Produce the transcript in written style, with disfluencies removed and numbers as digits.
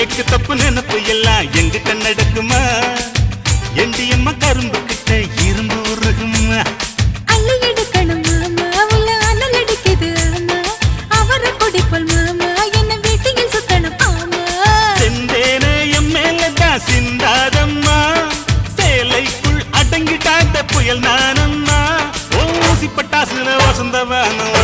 egg தப்பு நினைப்பு எல்லாம் எங்கிட்ட நடக்குமா எண்டியம்மா கரும்பு கிட்ட இரும்பு உருகுமா அள்ளி எடுக்கணும் மாமா உள்ள அனல் அடிக்குது ஆமா அவரை குடிப்போல் மாமா என்ன வீட்டில் சுத்தணும் ஆமா செந்தேனே என் மேலதான் சிந்தாதம்மா சேலைக்குள் அடங்கிட்டாத புயல் நானம்மா ஊசி பட்டாசுல வசந்தவானம்